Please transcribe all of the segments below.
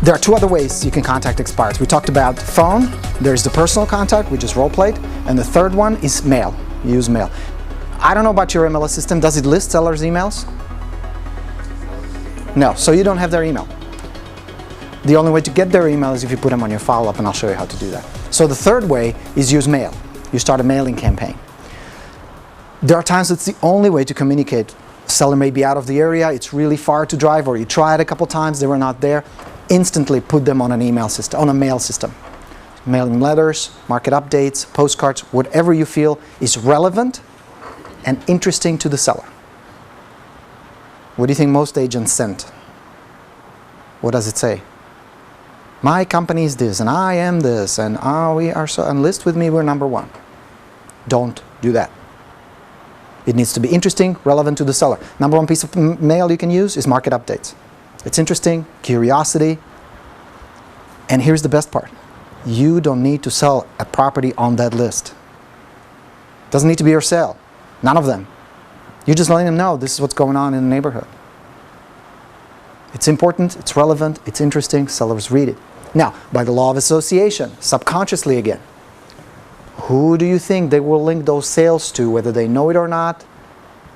There are two other ways you can contact expireds. We talked about phone, there's the personal contact, we just role-played, and the third one is mail. You use mail. I don't know about your MLS system. Does it list sellers' emails? No, so you don't have their email. The only way to get their email is if you put them on your follow-up, and I'll show you how to do that. So the third way is use mail. You start a mailing campaign. There are times it's the only way to communicate. Seller may be out of the area, it's really far to drive, or you tried a couple times, they were not there. Instantly put them on an email system, on a mail system. Mailing letters, market updates, postcards, whatever you feel is relevant and interesting to the seller. What do you think most agents send? What does it say? My company is this, and I am this, and we are so, and list with me, we're number one. Don't do that. It needs to be interesting, relevant to the seller. Number one piece of mail you can use is market updates. It's interesting, curiosity, and here's the best part. You don't need to sell a property on that list. Doesn't need to be your sale. None of them. You're just letting them know this is what's going on in the neighborhood. It's important, it's relevant, it's interesting, sellers read it. Now, by the law of association, subconsciously again, who do you think they will link those sales to, whether they know it or not,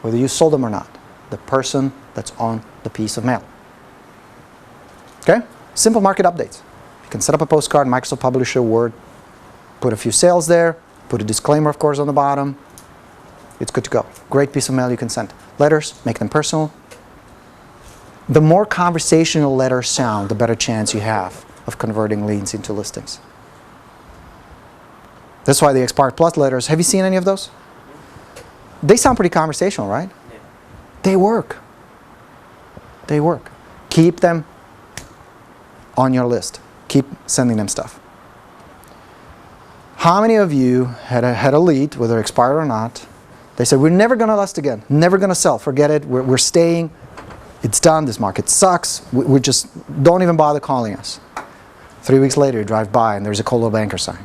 whether you sold them or not? The person that's on the piece of mail. Okay? Simple market updates. You can set up a postcard, Microsoft Publisher, Word, put a few sales there, put a disclaimer, of course, on the bottom. It's good to go. Great piece of mail you can send. Letters, make them personal. The more conversational letters sound, the better chance you have of converting leads into listings. That's why the Expired Plus letters, have you seen any of those? They sound pretty conversational, right? Yeah. They work. They work. Keep them on your list. Keep sending them stuff. How many of you had a lead, whether expired or not, they said, we're never going to list again, never going to sell, forget it, we're staying, it's done, this market sucks, we just don't even bother calling us. 3 weeks later, you drive by and there's a Coldwell Banker sign.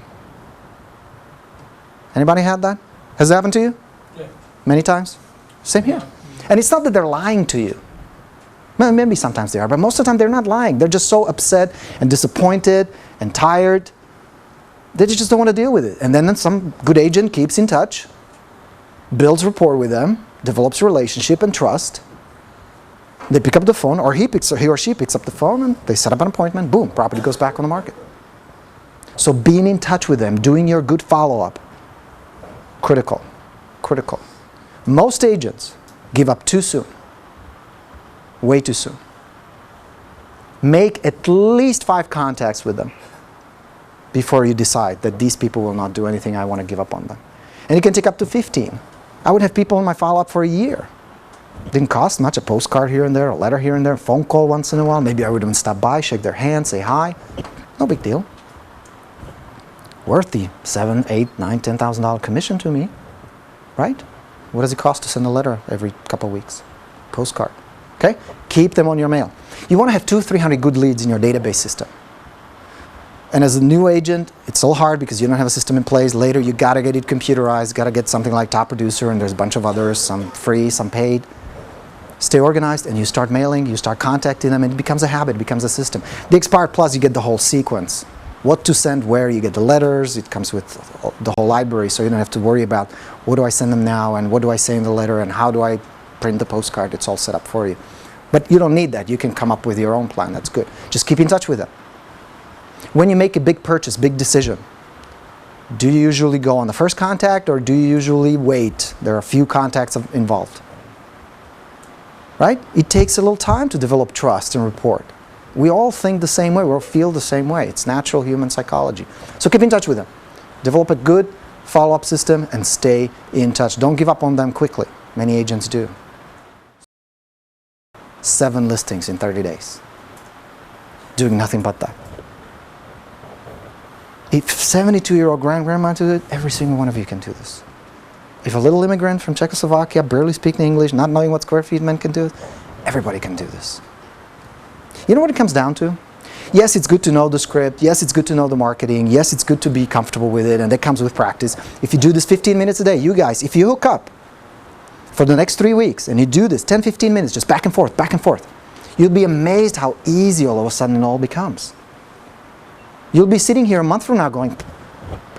Anybody had that? Has it happened to you? Yeah. Many times? Same here. And it's not that they're lying to you. Well, maybe sometimes they are, but most of the time they're not lying. They're just so upset and disappointed and tired that you just don't want to deal with it. And then some good agent keeps in touch, builds rapport with them, develops a relationship and trust. They pick up the phone, or he or she picks up the phone, and they set up an appointment. Boom, property goes back on the market. So being in touch with them, doing your good follow-up, critical, critical. Most agents give up too soon, way too soon. Make at least 5 contacts with them before you decide that these people will not do anything, I want to give up on them. And it can take up to 15. I would have people in my follow-up for a year. Didn't cost much, a postcard here and there, a letter here and there, a phone call once in a while. Maybe I would even stop by, shake their hand, say hi. No big deal. Worth the $7,000, $8,000, $9,000, $10,000 commission to me, right? What does it cost to send a letter every couple of weeks? Postcard. Okay? Keep them on your mail. You want to have 200-300 good leads in your database system. And as a new agent, it's so hard because you don't have a system in place. Later, you got to get it computerized, got to get something like Top Producer, and there's a bunch of others, some free, some paid. Stay organized, and you start mailing, you start contacting them, and it becomes a habit, it becomes a system. The Expired Plus, you get the whole sequence. What to send, where, you get the letters, it comes with the whole library, so you don't have to worry about what do I send them now, and what do I say in the letter, and how do I print the postcard. It's all set up for you. But you don't need that. You can come up with your own plan. That's good. Just keep in touch with them. When you make a big purchase, big decision, do you usually go on the first contact, or do you usually wait? There are a few contacts involved. Right? It takes a little time to develop trust and rapport. We all think the same way. We all feel the same way. It's natural human psychology. So keep in touch with them. Develop a good follow-up system and stay in touch. Don't give up on them quickly. Many agents do. 7 listings in 30 days. Doing nothing but that. If 72-year-old grandma did it, every single one of you can do this. If a little immigrant from Czechoslovakia, barely speaking English, not knowing what square feet meant can do it, everybody can do this. You know what it comes down to? Yes, it's good to know the script. Yes, it's good to know the marketing. Yes, it's good to be comfortable with it, and that comes with practice. If you do this 15 minutes a day, you guys, if you hook up for the next 3 weeks and you do this 10, 15 minutes, just back and forth, You'll be amazed how easy all of a sudden it all becomes. You'll be sitting here a month from now going,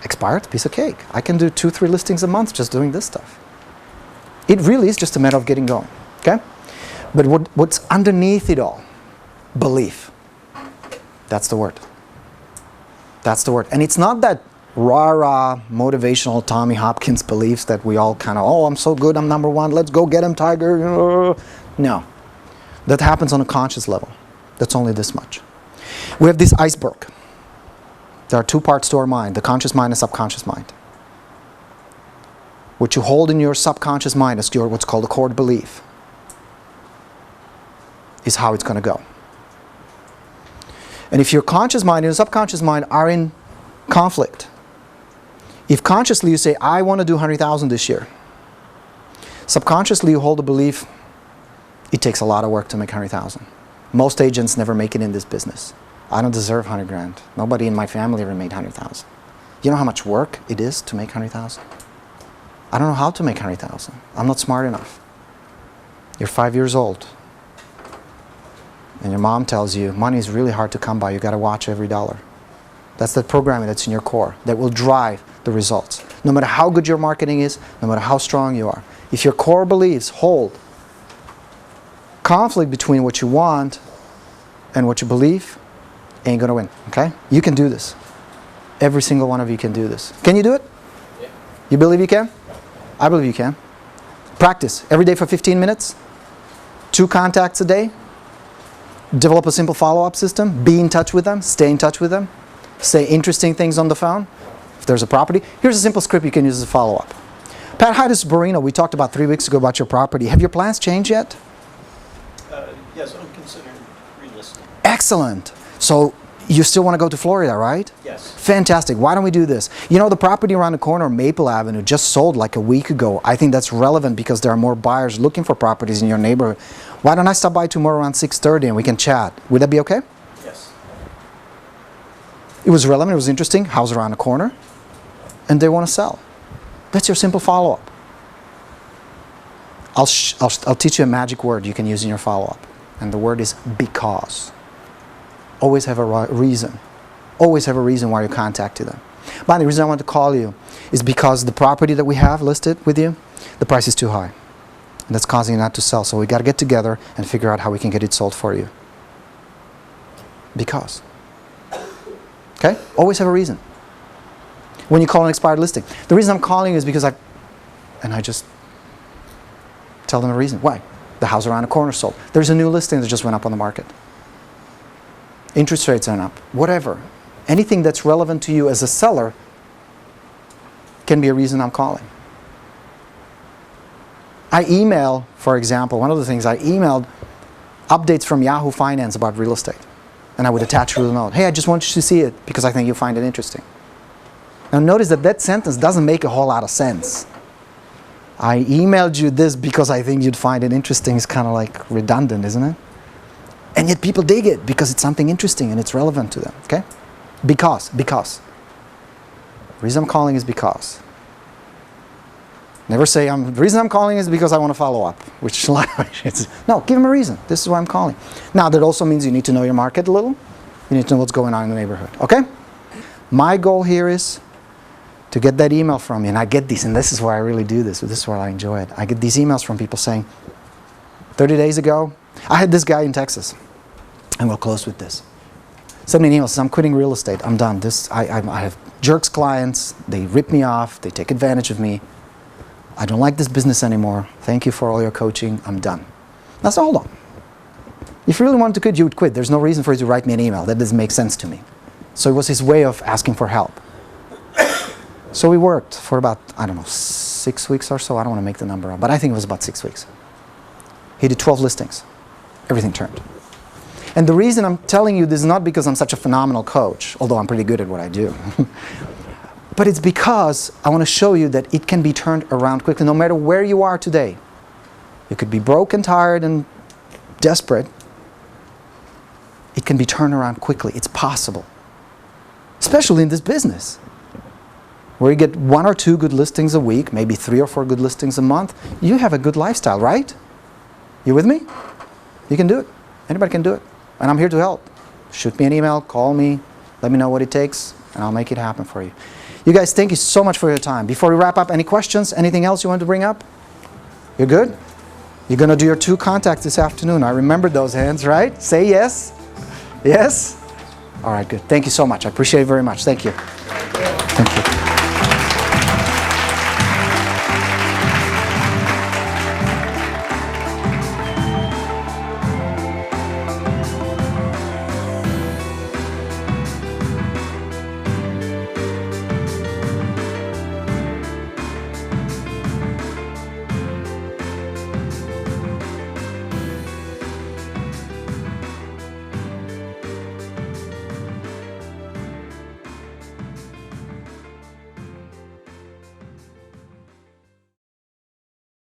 expired, piece of cake. I can do 2-3 listings a month just doing this stuff. It really is just a matter of getting going, okay? But what's underneath it all? Belief. That's the word. That's the word. And it's not that rah-rah, motivational Tommy Hopkins beliefs that we all kind of, oh, I'm so good, I'm number one, let's go get him, Tiger. No. That happens on a conscious level. That's only this much. We have this iceberg. There are 2 parts to our mind, the conscious mind and subconscious mind. What you hold in your subconscious mind is your what's called a core belief, is how it's going to go. And if your conscious mind and your subconscious mind are in conflict, if consciously you say, I want to do 100,000 this year, subconsciously you hold the belief, it takes a lot of work to make 100,000. Most agents never make it in this business. I don't deserve 100 grand. Nobody in my family ever made 100,000. You know how much work it is to make 100,000? I don't know how to make 100,000. I'm not smart enough. You're 5 years old. And your mom tells you, money is really hard to come by. You got to watch every dollar. That's the programming that's in your core that will drive the results. No matter how good your marketing is, no matter how strong you are. If your core beliefs hold conflict between what you want and what you believe, ain't going to win, okay? You can do this. Every single one of you can do this. Can you do it? Yeah. You believe you can? I believe you can. Practice every day for 15 minutes. 2 contacts a day. Develop a simple follow-up system. Be in touch with them. Stay in touch with them. Say interesting things on the phone. If there's a property. Here's a simple script you can use as a follow-up. Pat, hi, this is FSBORINO. We talked about 3 weeks ago about your property. Have your plans changed yet? Yes, I'm considering relisting. Excellent. So you still want to go to Florida, right? Yes. Fantastic. Why don't we do this? You know, the property around the corner, Maple Avenue, just sold like a week ago. I think that's relevant because there are more buyers looking for properties in your neighborhood. Why don't I stop by tomorrow around 6:30 and we can chat? Would that be okay? Yes. It was relevant. It was interesting. House around the corner. And they want to sell. That's your simple follow-up. I'll teach you a magic word you can use in your follow-up. And the word is because. Always have a reason. Always have a reason why you contacted them. But the reason I want to call you is because the property that we have listed with you, the price is too high. And that's causing it not to sell. So we got to get together and figure out how we can get it sold for you. Because. Okay? Always have a reason. When you call an expired listing. The reason I'm calling is because I just tell them a reason. Why? The house around the corner sold. There's a new listing that just went up on the market. Interest rates are up. Whatever. Anything that's relevant to you as a seller can be a reason I'm calling. I email, for example, one of the things I emailed updates from Yahoo Finance about real estate. And I would attach a little note. Hey, I just want you to see it because I think you'll find it interesting. Now notice that that sentence doesn't make a whole lot of sense. I emailed you this because I think you'd find it interesting. It's kind of like redundant, isn't it? And yet people dig it because it's something interesting and it's relevant to them, okay? Because. The reason I'm calling is because. Never say, the reason I'm calling is because I want to follow up, which a lot of agents, no, give them a reason. This is why I'm calling. Now, that also means you need to know your market a little. You need to know what's going on in the neighborhood, okay? My goal here is to get that email from you, and I get these, and this is why I really do this, this is why I enjoy it. I get these emails from people saying, 30 days ago, I had this guy in Texas, and we'll close with this. Send me an email, says, I'm quitting real estate, I'm done. I have jerks clients, they rip me off, they take advantage of me. I don't like this business anymore. Thank you for all your coaching, I'm done. Now, so hold on. If you really wanted to quit, you would quit. There's no reason for you to write me an email. That doesn't make sense to me. So it was his way of asking for help. So we worked for about, 6 weeks or so. I don't want to make the number up, but I think it was about 6 weeks. He did 12 listings. Everything turned. And the reason I'm telling you this is not because I'm such a phenomenal coach, although I'm pretty good at what I do. But it's because I want to show you that it can be turned around quickly, no matter where you are today. You could be broke and tired and desperate. It can be turned around quickly. It's possible. Especially in this business, where you get 1 or 2 good listings a week, maybe 3 or 4 good listings a month. You have a good lifestyle, right? You with me? You can do it. Anybody can do it. And I'm here to help. Shoot me an email, call me, let me know what it takes, and I'll make it happen for you. You guys, thank you so much for your time. Before we wrap up, any questions? Anything else you want to bring up? You're good? You're going to do your 2 contacts this afternoon. I remembered those hands, right? Say yes. Yes? All right, good. Thank you so much. I appreciate it very much. Thank you. Thank you.